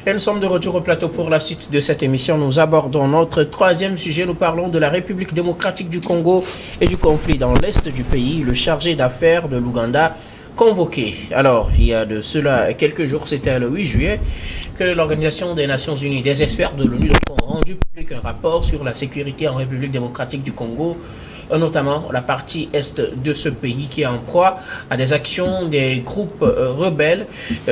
Et nous sommes de retour au plateau pour la suite de cette émission. Nous abordons notre troisième sujet. Nous parlons de la République démocratique du Congo et du conflit dans l'est du pays. Le chargé d'affaires de l'Ouganda convoqué. Alors, il y a de cela quelques jours, c'était le 8 juillet, que l'Organisation des Nations Unies, des experts de l'ONU ont rendu public un rapport sur la sécurité en République démocratique du Congo, notamment la partie est de ce pays qui est en proie à des actions des groupes rebelles.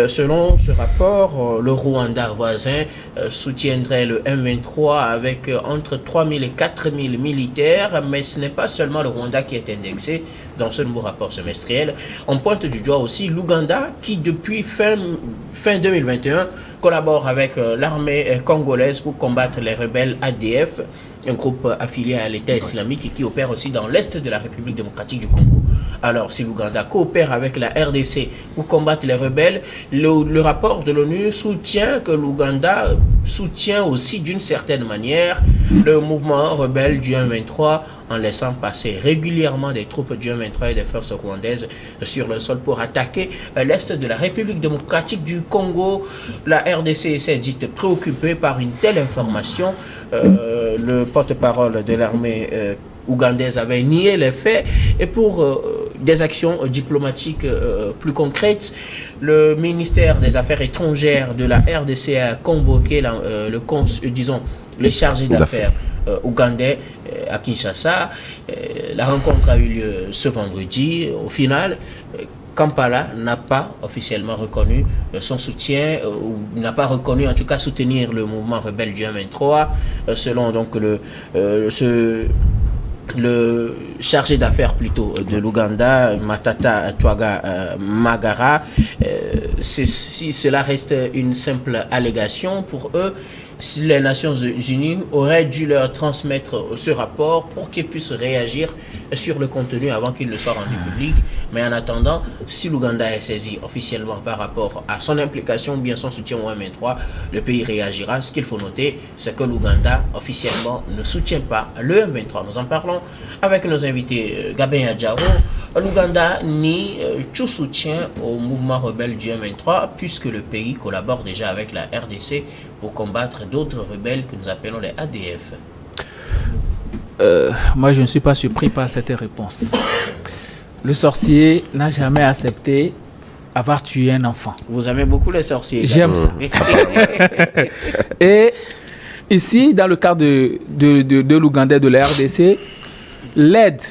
Selon ce rapport, le Rwanda voisin soutiendrait le M23 avec entre 3 000 et 4 000 militaires, mais ce n'est pas seulement le Rwanda qui est indexé dans ce nouveau rapport semestriel. On pointe du doigt aussi l'Ouganda qui, depuis fin 2021, collabore avec l'armée congolaise pour combattre les rebelles ADF, un groupe affilié à l'État islamique et qui opère aussi dans l'est de la République démocratique du Congo. Alors, si l'Ouganda coopère avec la RDC pour combattre les rebelles, le rapport de l'ONU soutient que l'Ouganda soutient aussi d'une certaine manière le mouvement rebelle du M23 en laissant passer régulièrement des troupes du M23 et des forces rwandaises sur le sol pour attaquer l'est de la République démocratique du Congo. La RDC s'est dite préoccupée par une telle information. Le porte-parole de l'armée ougandaise avait nié les faits et pour des actions diplomatiques plus concrètes, le ministère des Affaires étrangères de la RDC a convoqué les chargés d'affaires ougandais à Kinshasa. La rencontre a eu lieu ce vendredi. Au final, Kampala n'a pas officiellement reconnu son soutien, ou n'a pas reconnu en tout cas soutenir le mouvement rebelle du M23, selon donc le chargé d'affaires plutôt de l'Ouganda, Matata Twaga Magara. Si cela reste une simple allégation, pour eux, si les Nations Unies auraient dû leur transmettre ce rapport pour qu'ils puissent réagir sur le contenu avant qu'il ne soit rendu public. Mais en attendant, si l'Ouganda est saisi officiellement par rapport à son implication ou bien son soutien au M23, le pays réagira. Ce qu'il faut noter, c'est que l'Ouganda officiellement ne soutient pas le M23. Nous en parlons avec nos invités Gabin Adjaro. L'Ouganda nie tout soutien au mouvement rebelle du M23 puisque le pays collabore déjà avec la RDC pour combattre d'autres rebelles que nous appelons les ADF. Moi, je ne suis pas surpris par cette réponse. Le sorcier n'a jamais accepté avoir tué un enfant. Vous aimez beaucoup les sorciers. J'aime ça. Et ici, dans le cas de l'Ouganda et de la RDC, l'aide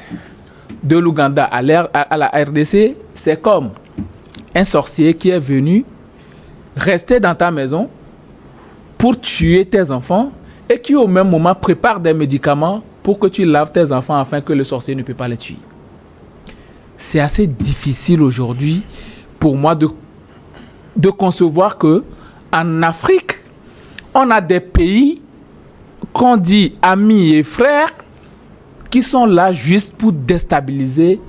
de l'Ouganda à la RDC, c'est comme un sorcier qui est venu rester dans ta maison pour tuer tes enfants et qui au même moment prépare des médicaments pour que tu laves tes enfants afin que le sorcier ne peut pas les tuer. C'est assez difficile aujourd'hui pour moi de concevoir que en Afrique, on a des pays qu'on dit amis et frères qui sont là juste pour déstabiliser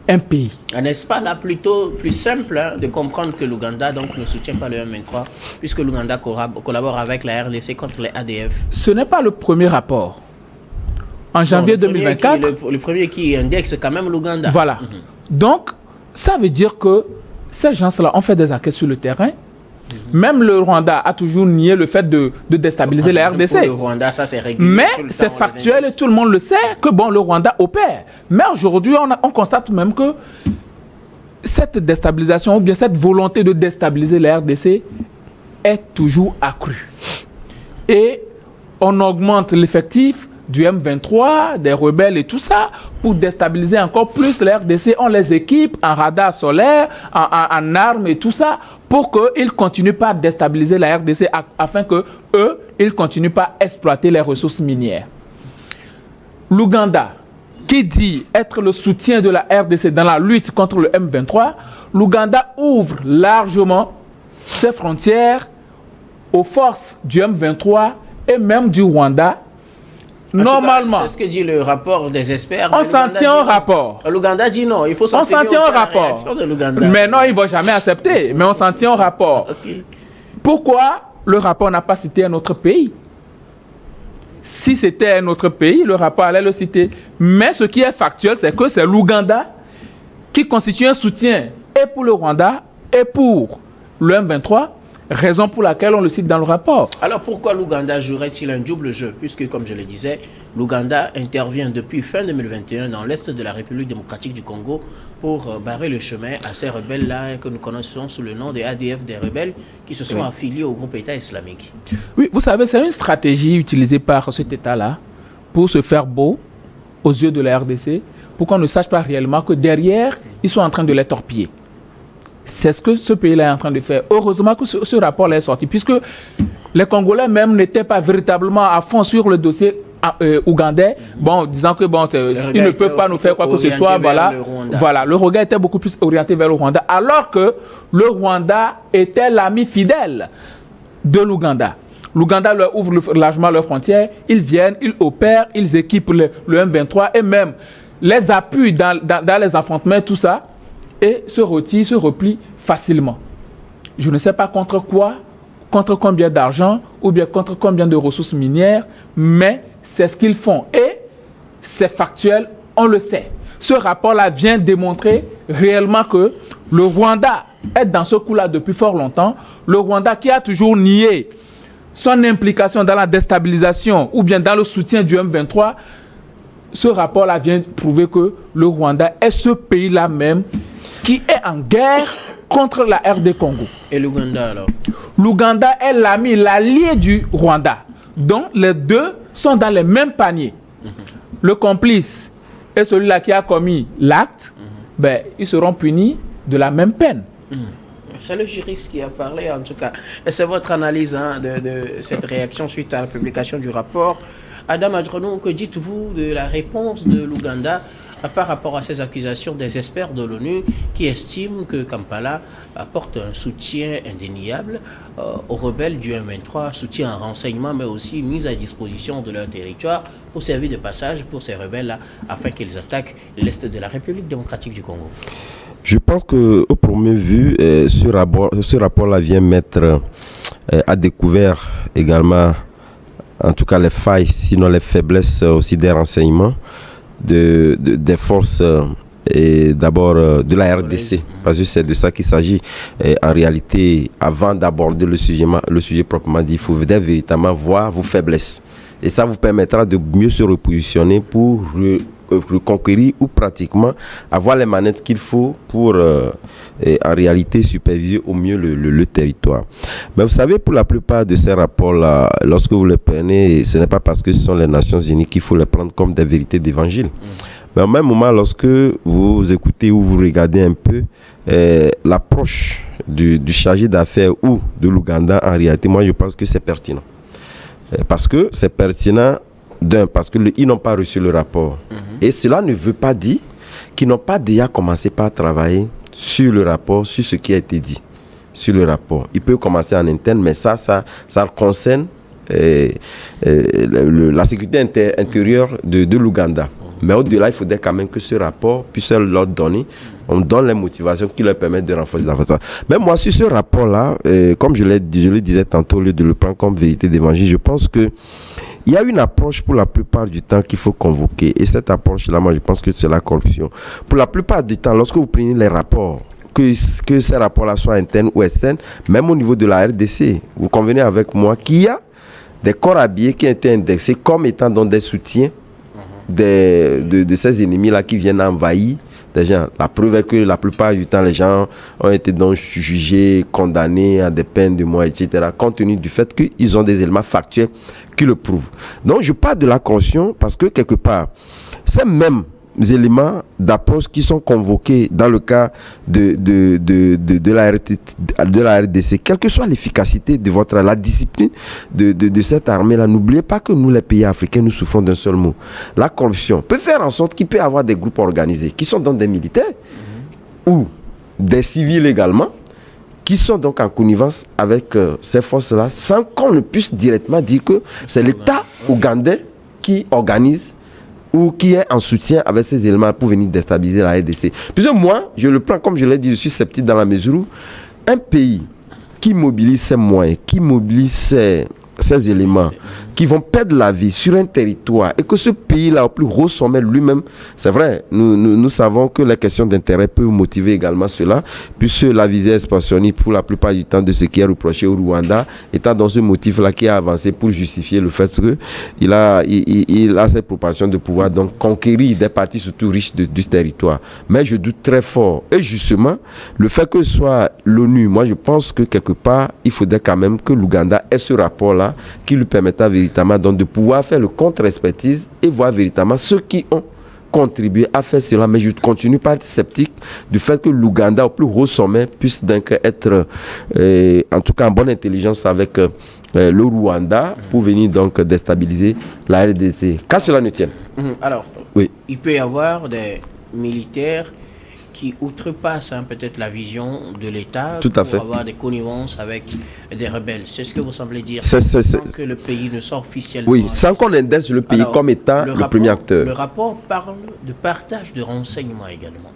un pays. N'est-ce pas là plutôt plus simple de comprendre que l'Ouganda donc ne soutient pas le M23 puisque l'Ouganda collabore avec la RDC contre les ADF? Ce n'est pas le premier rapport. En janvier 2024... Le premier qui indexe quand même l'Ouganda. Voilà. Donc, ça veut dire que ces gens-là ont fait des enquêtes sur le terrain. Même le Rwanda a toujours nié le fait de déstabiliser la RDC. Pour le Rwanda, ça c'est régulier. Mais c'est factuel et tout le monde le sait que bon, le Rwanda opère. Mais aujourd'hui, on constate même que cette déstabilisation ou bien cette volonté de déstabiliser la RDC est toujours accrue. Et on augmente l'effectif du M23, des rebelles et tout ça, pour déstabiliser encore plus la RDC. On les équipe en radar solaire, en armes et tout ça, pour qu'ils ne continuent pas à déstabiliser la RDC, afin que eux, ils ne continuent pas à exploiter les ressources minières. L'Ouganda, qui dit être le soutien de la RDC dans la lutte contre le M23, l'Ouganda ouvre largement ses frontières aux forces du M23 et même du Rwanda. Normalement, c'est ce que dit le rapport des experts. On s'en tient au rapport. L'Ouganda dit non, il faut s'en tenir au rapport. Mais non, il ne va jamais accepter. Mais on s'en tient au rapport. Okay. Pourquoi le rapport n'a pas cité un autre pays? Si c'était un autre pays, le rapport allait le citer. Mais ce qui est factuel, c'est que c'est l'Ouganda qui constitue un soutien et pour le Rwanda et pour le M23, raison pour laquelle on le cite dans le rapport. Alors pourquoi l'Ouganda jouerait-il un double jeu? Puisque, comme je le disais, l'Ouganda intervient depuis fin 2021 dans l'est de la République démocratique du Congo pour barrer le chemin à ces rebelles-là que nous connaissons sous le nom des ADF, des rebelles qui se sont affiliés au groupe État islamique. Oui, vous savez, c'est une stratégie utilisée par cet État-là pour se faire beau aux yeux de la RDC, pour qu'on ne sache pas réellement que derrière, ils sont en train de les torpiller. C'est ce que ce pays-là est en train de faire. Heureusement que ce rapport-là est sorti, puisque les Congolais même n'étaient pas véritablement à fond sur le dossier ougandais, disant que ils ne peuvent pas nous faire quoi que ce soit. Voilà, le regard était beaucoup plus orienté vers le Rwanda, alors que le Rwanda était l'ami fidèle de l'Ouganda. L'Ouganda leur ouvre largement leurs frontières, ils viennent, ils opèrent, ils équipent le M23 et même les appuient dans les affrontements, tout ça, et se retirent, se replient facilement. Je ne sais pas contre quoi, contre combien d'argent ou bien contre combien de ressources minières, mais c'est ce qu'ils font. Et c'est factuel, on le sait. Ce rapport-là vient démontrer réellement que le Rwanda est dans ce coup-là depuis fort longtemps. Le Rwanda qui a toujours nié son implication dans la déstabilisation ou bien dans le soutien du M23, ce rapport-là vient prouver que le Rwanda est ce pays-là même qui est en guerre contre la RD Congo. Et l'Ouganda alors? L'Ouganda est l'ami, l'allié du Rwanda. Donc les deux sont dans les mêmes paniers. Le complice et celui-là qui a commis l'acte, ils seront punis de la même peine. C'est le juriste qui a parlé en tout cas. Et c'est votre analyse de cette réaction suite à la publication du rapport. Adam Adjonou, que dites-vous de la réponse de l'Ouganda par rapport à ces accusations des experts de l'ONU qui estiment que Kampala apporte un soutien indéniable aux rebelles du M23, soutien en renseignement, mais aussi mise à disposition de leur territoire pour servir de passage pour ces rebelles-là afin qu'ils attaquent l'Est de la République démocratique du Congo? Je pense qu'au premier vue, ce rapport-là vient mettre à découvert également, en tout cas les failles, sinon les faiblesses aussi des renseignements des forces et d'abord de la RDC, parce que c'est de ça qu'il s'agit. En réalité, avant d'aborder le sujet proprement dit, il faut véritablement voir vos faiblesses. Et ça vous permettra de mieux se repositionner pour reconquérir ou pratiquement avoir les manettes qu'il faut pour en réalité superviser au mieux le territoire. Mais vous savez, pour la plupart de ces rapports-là, lorsque vous les prenez, ce n'est pas parce que ce sont les Nations Unies qu'il faut les prendre comme des vérités d'évangile. Mais au même moment, lorsque vous écoutez ou vous regardez un peu l'approche du chargé d'affaires ou de l'Ouganda, en réalité, moi je pense que c'est pertinent. Parce que c'est pertinent parce qu'ils n'ont pas reçu le rapport. Et cela ne veut pas dire qu'ils n'ont pas déjà commencé par travailler sur le rapport, sur ce qui a été dit sur le rapport. Il peut commencer en interne, mais ça concerne la sécurité intérieure de l'Ouganda. Mais au-delà, il faudrait quand même que ce rapport puisse leur donner. On donne les motivations qui leur permettent de renforcer la force. Mais moi, sur ce rapport-là, comme je le disais tantôt, au lieu de le prendre comme vérité d'évangile, je pense que il y a une approche pour la plupart du temps qu'il faut convoquer. Et cette approche-là, moi, je pense que c'est la corruption. Pour la plupart du temps, lorsque vous prenez les rapports, que ces rapports-là soient internes ou externes, même au niveau de la RDC, vous convenez avec moi qu'il y a des corps habillés qui ont été indexés comme étant dans des soutiens de ces ennemis-là qui viennent envahir des gens. La preuve est que la plupart du temps, les gens ont été donc jugés, condamnés à des peines de mort, etc., compte tenu du fait qu'ils ont des éléments factuels qui le prouvent. Donc, je parle de la corruption parce que, quelque part, ces mêmes éléments d'approche qui sont convoqués dans le cas de la RDC, quelle que soit l'efficacité de la discipline de cette armée-là, n'oubliez pas que nous, les pays africains, nous souffrons d'un seul mot. La corruption peut faire en sorte qu'il peut y avoir des groupes organisés qui sont donc des militaires ou des civils également, qui sont donc en connivence avec ces forces-là, sans qu'on ne puisse directement dire que c'est l'État ougandais qui organise ou qui est en soutien avec ces éléments pour venir déstabiliser la RDC. Puisque moi, je le prends, comme je l'ai dit, je suis sceptique dans la mesure où un pays qui mobilise ses moyens, qui mobilise ces éléments, qui vont perdre la vie sur un territoire, et que ce pays-là, au plus haut sommet lui-même, c'est vrai, nous savons que les questions d'intérêt peuvent motiver également cela, puisque la visée expansionniste, pour la plupart du temps, de ce qui est reproché au Rwanda, étant dans ce motif-là qui a avancé pour justifier le fait qu'il a cette propension de pouvoir donc conquérir des parties surtout riches du territoire. Mais je doute très fort. Et justement, le fait que ce soit l'ONU, moi je pense que quelque part, il faudrait quand même que l'Ouganda ait ce rapport-là qui lui permettra véritablement donc de pouvoir faire le contre-expertise et voir véritablement ceux qui ont contribué à faire cela. Mais je continue par être sceptique du fait que l'Ouganda, au plus haut sommet, puisse donc être, en tout cas en bonne intelligence avec le Rwanda pour venir donc déstabiliser la RDC. Qu'à cela ne tienne. Alors, oui. Il peut y avoir des militaires qui outrepassent peut-être la vision de l'État pour avoir des connivences avec des rebelles. C'est ce que vous semblez dire. Sans que le pays ne soit officiellement... Oui, sans qu'on indexe le pays comme étant le premier acteur. Le rapport parle de partage de renseignements également.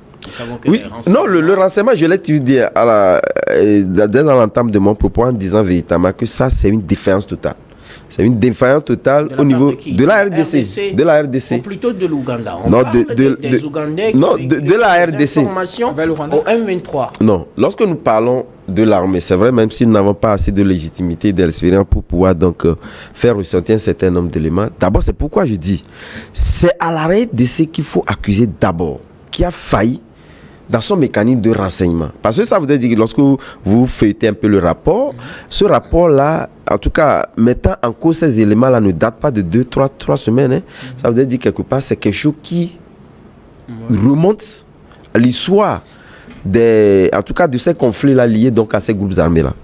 Oui, non, le renseignement, je l'ai dit dès l'entame de mon propos en disant véritablement que ça, c'est une défaillance totale. C'est une défaillance totale au niveau de la RDC. De la RDC. Ou plutôt de l'Ouganda. On parle des Ougandais de la RDC. Au M23. Non, lorsque nous parlons de l'armée, c'est vrai, même si nous n'avons pas assez de légitimité et d'expérience pour pouvoir donc faire ressentir un certain nombre d'éléments. D'abord, c'est pourquoi je dis, c'est à la RDC qu'il faut accuser d'abord, qui a failli dans son mécanisme de renseignement. Parce que ça veut dire que lorsque vous feuilletez un peu le rapport, ce rapport-là, en tout cas, mettant en cause ces éléments-là, ne date pas de 2-3 semaines. Hein. Ça veut dire quelque part, c'est quelque chose qui remonte à l'histoire en tout cas de ces conflits-là liés donc à ces groupes armés-là.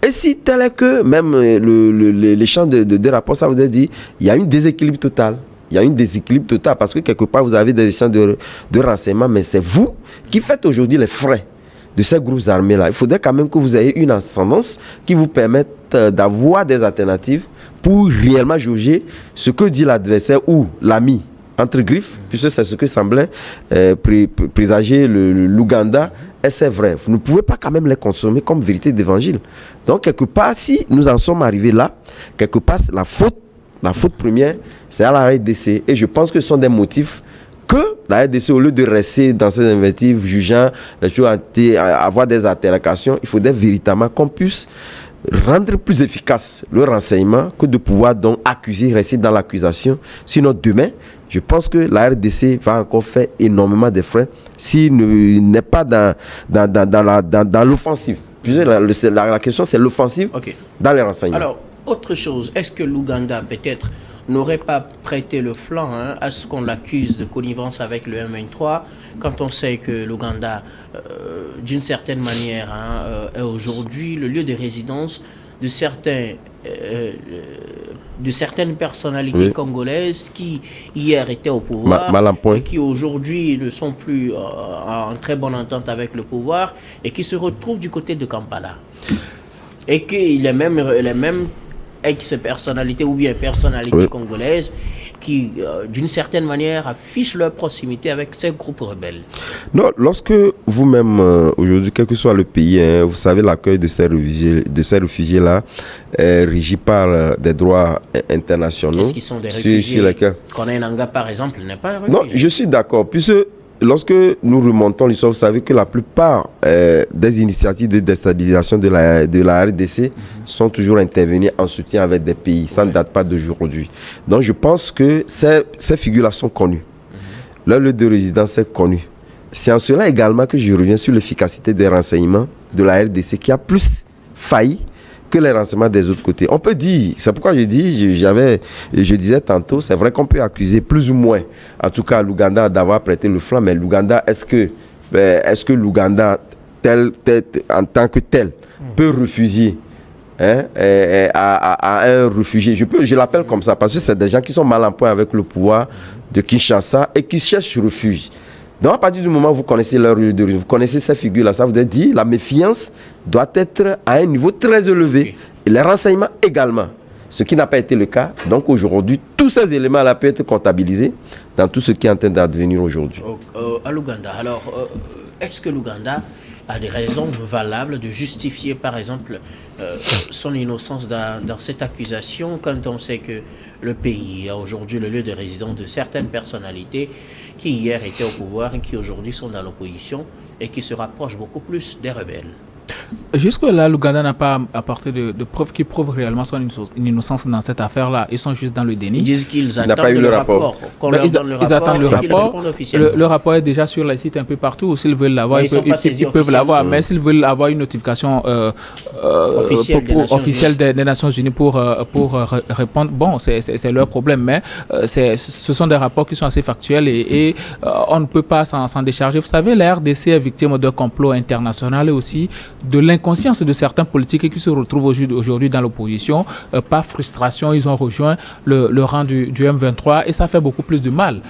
Et si tel est que même les champs de rapport, ça vous a dit, il y a un déséquilibre total. Il y a un déséquilibre total parce que quelque part, vous avez des échanges de renseignements, mais c'est vous qui faites aujourd'hui les frais de ces groupes armés-là. Il faudrait quand même que vous ayez une ascendance qui vous permette d'avoir des alternatives pour réellement juger ce que dit l'adversaire ou l'ami, entre griffes, puisque c'est ce que semblait présager l'Ouganda. Et c'est vrai, vous ne pouvez pas quand même les consommer comme vérité d'évangile. Donc, quelque part, si nous en sommes arrivés là, quelque part, la faute première, c'est à la RDC. Et je pense que ce sont des motifs que la RDC, au lieu de rester dans ces invectives, jugeant les choses, avoir des altercations, il faudrait véritablement qu'on puisse rendre plus efficace le renseignement que de pouvoir donc accuser, rester dans l'accusation. Sinon, demain, je pense que la RDC va encore faire énormément de frais s'il n'est pas dans l'offensive. La question, c'est l'offensive dans les renseignements. Alors, autre chose, est-ce que l'Ouganda peut-être n'aurait pas prêté le flanc à ce qu'on l'accuse de connivence avec le M23 quand on sait que l'Ouganda, d'une certaine manière, est aujourd'hui le lieu de résidence de certaines personnalités congolaises qui hier étaient au pouvoir et qui aujourd'hui ne sont plus en très bonne entente avec le pouvoir et qui se retrouvent du côté de Kampala. Et qu'il est même les mêmes ex-personnalités ou bien personnalités congolaises qui, d'une certaine manière, affichent leur proximité avec ces groupes rebelles. Non, lorsque vous-même, aujourd'hui, quel que soit le pays, vous savez, l'accueil de ces réfugiés-là est régi par des droits internationaux. Est-ce qu'ils sont des réfugiés? Konainanga, par exemple, n'est pas un réfugié. Non, je suis d'accord, puisque lorsque nous remontons l'histoire, vous savez que la plupart des initiatives de déstabilisation de la RDC sont toujours intervenues en soutien avec des pays. Ça ne date pas d'aujourd'hui. Donc je pense que ces figures-là sont connues. Leur lieu de résidence est connu. C'est en cela également que je reviens sur l'efficacité des renseignements de la RDC qui a plus failli que les renseignements des autres côtés. On peut dire, c'est pourquoi je disais tantôt, c'est vrai qu'on peut accuser plus ou moins, en tout cas l'Ouganda d'avoir prêté le flanc, mais l'Ouganda, est-ce que l'Ouganda, en tant que tel, peut refuser à un réfugié? Je l'appelle comme ça, parce que c'est des gens qui sont mal en point avec le pouvoir de Kinshasa et qui cherchent refuge. Donc, à partir du moment où vous connaissez leur lieu de vous connaissez ces figures-là, ça veut dire la méfiance doit être à un niveau très élevé. Et les renseignements également. Ce qui n'a pas été le cas. Donc, aujourd'hui, tous ces éléments-là peuvent être comptabilisés dans tout ce qui est en train d'advenir aujourd'hui. À l'Ouganda. Alors, est-ce que l'Ouganda a des raisons valables de justifier, par exemple, son innocence dans cette accusation, quand on sait que le pays a aujourd'hui le lieu de résidence de certaines personnalités qui hier étaient au pouvoir et qui aujourd'hui sont dans l'opposition et qui se rapprochent beaucoup plus des rebelles. Jusque-là, l'Ouganda n'a pas apporté de preuves qui prouvent réellement son innocence dans cette affaire-là. Ils sont juste dans le déni. Ils disent qu'ils attendent pas eu le rapport. Qu'on leur donne le rapport. Ils attendent le rapport. Le rapport est déjà sur les sites un peu partout. S'ils veulent l'avoir, ils peuvent l'avoir. Mais s'ils veulent avoir une notification officielle des Nations Unies pour répondre, bon, c'est leur problème. Mais ce sont des rapports qui sont assez factuels et on ne peut pas s'en décharger. Vous savez, la RDC est victime d'un complot international et aussi de l'inconscience de certains politiques qui se retrouvent aujourd'hui dans l'opposition. Par frustration, ils ont rejoint le rang du M23 et ça fait beaucoup plus de mal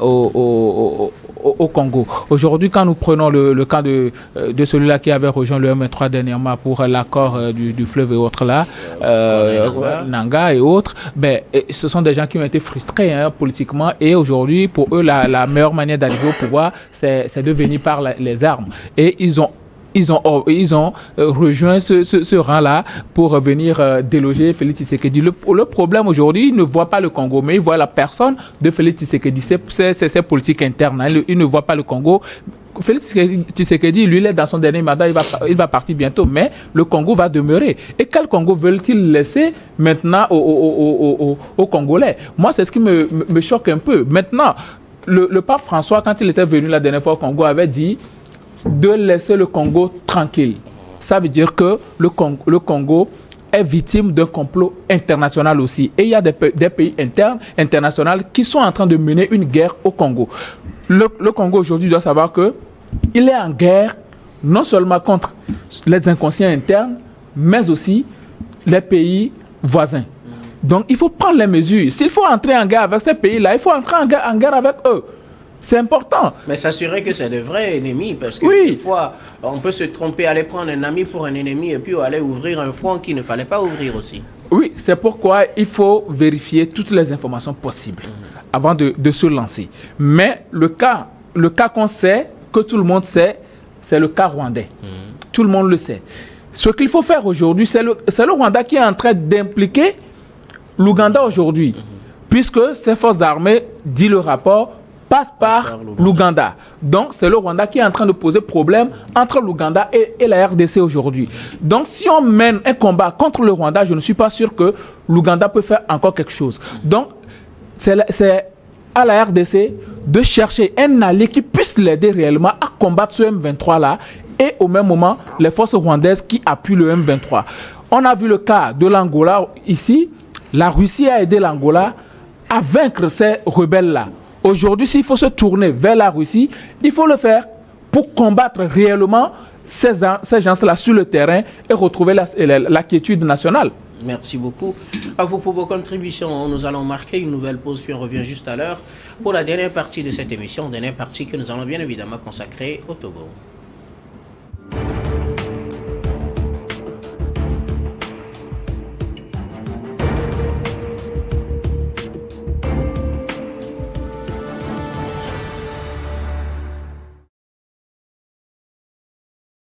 au Congo. Aujourd'hui, quand nous prenons le cas de celui-là qui avait rejoint le M23 dernièrement pour l'accord du fleuve et autres là, Nanga et autres, ce sont des gens qui ont été frustrés politiquement et aujourd'hui, pour eux, la meilleure manière d'arriver au pouvoir, c'est de venir par les armes. Et ils ont rejoint ce rang-là pour venir déloger Félix Tshisekedi. Le problème aujourd'hui, ils ne voient pas le Congo, mais ils voient la personne de Félix Tshisekedi. C'est ses politiques internes. Ils ne voient pas le Congo. Félix Tshisekedi, lui, il est dans son dernier mandat, il va partir bientôt, mais le Congo va demeurer. Et quel Congo veulent-ils laisser maintenant aux Congolais? Moi, c'est ce qui me choque un peu. Maintenant, le pape François, quand il était venu la dernière fois au Congo, avait dit de laisser le Congo tranquille. Ça veut dire que le Congo est victime d'un complot international aussi. Et il y a des pays internationaux qui sont en train de mener une guerre au Congo. Le Congo aujourd'hui doit savoir qu'il est en guerre non seulement contre les inconscients internes, mais aussi les pays voisins. Donc il faut prendre les mesures. S'il faut entrer en guerre avec ces pays-là, il faut entrer en guerre avec eux. C'est important. Mais s'assurer que c'est de vrais ennemis, parce que des fois, on peut se tromper, aller prendre un ami pour un ennemi et puis aller ouvrir un front qu'il ne fallait pas ouvrir aussi. Oui, c'est pourquoi il faut vérifier toutes les informations possibles avant de se lancer. Mais le cas qu'on sait, que tout le monde sait, c'est le cas rwandais. Tout le monde le sait. Ce qu'il faut faire aujourd'hui, c'est le Rwanda qui est en train d'impliquer l'Ouganda aujourd'hui, puisque ces forces armées, dit le rapport, passe par l'Ouganda. Donc, c'est le Rwanda qui est en train de poser problème entre l'Ouganda et la RDC aujourd'hui. Donc, si on mène un combat contre le Rwanda, je ne suis pas sûr que l'Ouganda peut faire encore quelque chose. Donc, c'est à la RDC de chercher un allié qui puisse l'aider réellement à combattre ce M23-là et au même moment, les forces rwandaises qui appuient le M23. On a vu le cas de l'Angola ici. La Russie a aidé l'Angola à vaincre ces rebelles-là. Aujourd'hui, s'il faut se tourner vers la Russie, il faut le faire pour combattre réellement ces gens-là sur le terrain et retrouver la quiétude nationale. Merci beaucoup à vous pour vos contributions. Nous allons marquer une nouvelle pause, puis on revient juste à l'heure pour la dernière partie de cette émission, dernière partie que nous allons bien évidemment consacrer au Togo.